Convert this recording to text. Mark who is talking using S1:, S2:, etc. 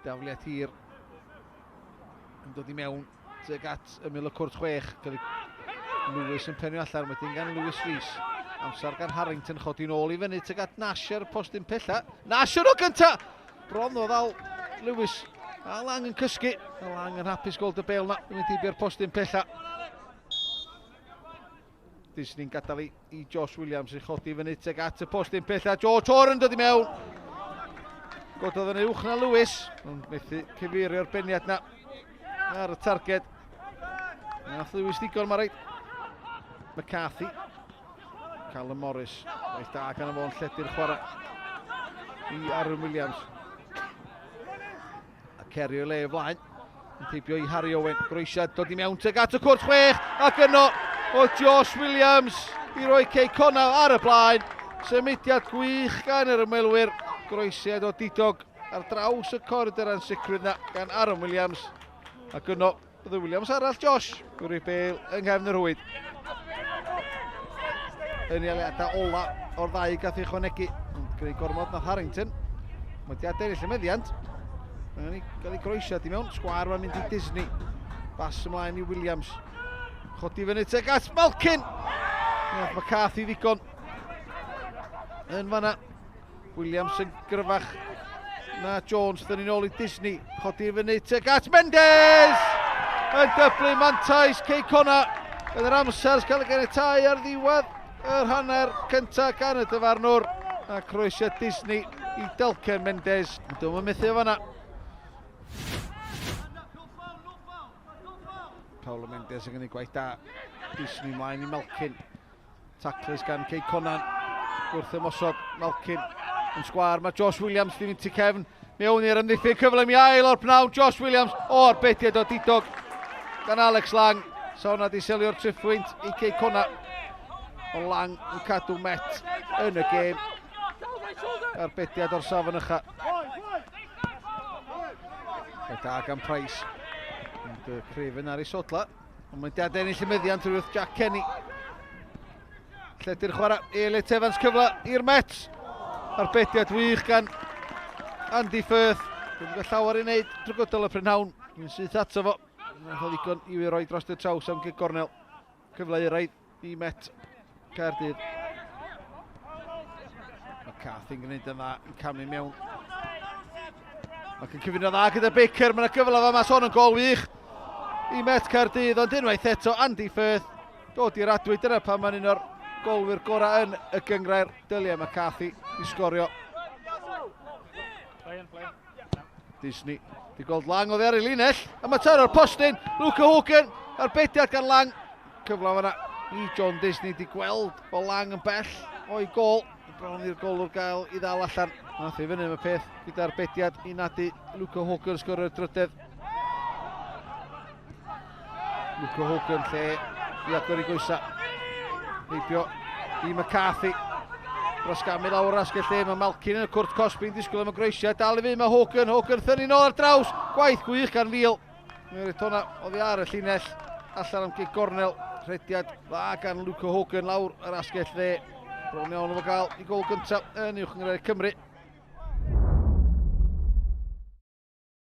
S1: Dafliad hir yn dod i mewn tuag at ymyl y cwrt chwech. Lewis yn penio allan, wedyn gan Lewis Rhys. Amser gan Harrington chodi nôl i fyny tuag at Nasher, postyn pella. Nasher o gynta! Bron o ddal Lewis. A Lang yn cysgu. A Lang yn hapus gold y bel na. Yn dibio'r postyn pella. Disney'n gadael i Josh Williams i chodi fyny tuag at y postyn pella. George Orr yn dod i mewn. Gododd yn uwch na Lewis. Ond methu cyfeirio'r beniad na ar y targed. Nath Lewis ddigon ma reit. McCarthy. Callum Morris. Waith da gan y fo'n lledu'r chwarae i Aaron Williams. A Kerry o le o flaen. Yn teibio i Harry Owen. Groesiad dod i mewn tuag at y cwrt chwech. Ac yno o Josh Williams i roi Cei Connah ar y blaen. Symudiad gwych gan yr ymwelwyr. Groesiad o didog ar draws y corridor ansicrwydd na gan Aaron Williams. Ac yno bydd y Williams arall Josh. Gwrw i bel yng nghefn yr hwyd. Yn eiliadau ola o'r ddau gath i ychwanegu. Greu gormod na Harrington. Mae di adeill y meddiant. Mae'n cael ei groesiad i mewn. Sgwar mae'n mynd i Disney. Bas ymlaen i Williams. Chodi fyny tuag at Malkin. Nath McCarthy ddigon. Yn fanna. Williams yn gryfach na Jones. Dyn ni'n ôl i Disney. Chodi fyny tuag at Mendes! Yn dyblu mantais Cei Connah. Yn yr amser cael ei ganiatáu ar ddiwedd yr hanner cyntaf gan y dyfarnwr. A croesiad Disney i Delken Mendes. Dwi'n mythu o fanna. Paulo Mendes yn gwneud gwaith da. Disney mlaen i Malkin. Taclus gan Cei Connah. Gwrth ymosod Malkin yn sgwar. Mae Josh Williams di mynd tu cefn. Mewn i'r ymddiffyn cyflym i ail o'r pnawn. Josh Williams o'r betiad o didog gan Alex Lang. Sawn di selio'r triffwynt i Cei Connah. O Lang yn cadw Met yn y gêm. A'r betiad o'r safon ycha. Da gan Price. Ond Craven ar ei sodla. Ond mae'n dad ennill y meddiant wrth Jack Kenny. Lledu'r chwarae Elliot Evans cyfle i'r Met. A'r betiad wych gan Andy Firth. Dwi'n gael llawer i wneud drwy gydol y prynhawn. Dwi'n syth ato fo. Mae'n cael ddigon i roi dros y traws am Cei Cornel. Cyfle i rhaid i Met Caerdydd. Mae Cathy'n gwneud yn dda yn camu mewn. Ac yn cyfuno dda gyda Baker. Mae'n gyfle fa mas hon yn gol wych i Met Caerdydd. Ond unwaith eto Andy Firth dod i'r adwy. Dyna pan mae'n un o'r golwyr gorau yn y gyngrair. Dylia McCarthy i sgorio. Disney di gweld Lang oddi ar ei linell. A mae taro o'r postyn. Luca Hogan a'r betiad gan Lang. Cyfle fanna i John Disney di gweld o Lang yn bell o'i gol. Bron i'r golwr gael i ddal allan. Nath i fyny am y peth gyda'r betiad i nadu Luca Hogan sgorio'r drydedd. Luca Hogan lle i agor i gwysa. Heibio i McCarthy. Brasgamu lawr asgell lle, mae Malkin yn y cwrt Cosby'n disgwyl am y greisiau. Dal i fynd mae Hogan thynnu nôl ar draws. Gwaith gwych gan Fiel. Mae'n rhaid hwnna oddi ar y llinell. Allan am Cei Cornel. Rhediad dda gan Luca Hogan lawr ar asgell lle. Bron iawn efo gael i gol gyntaf yn uwch yng Nghymru.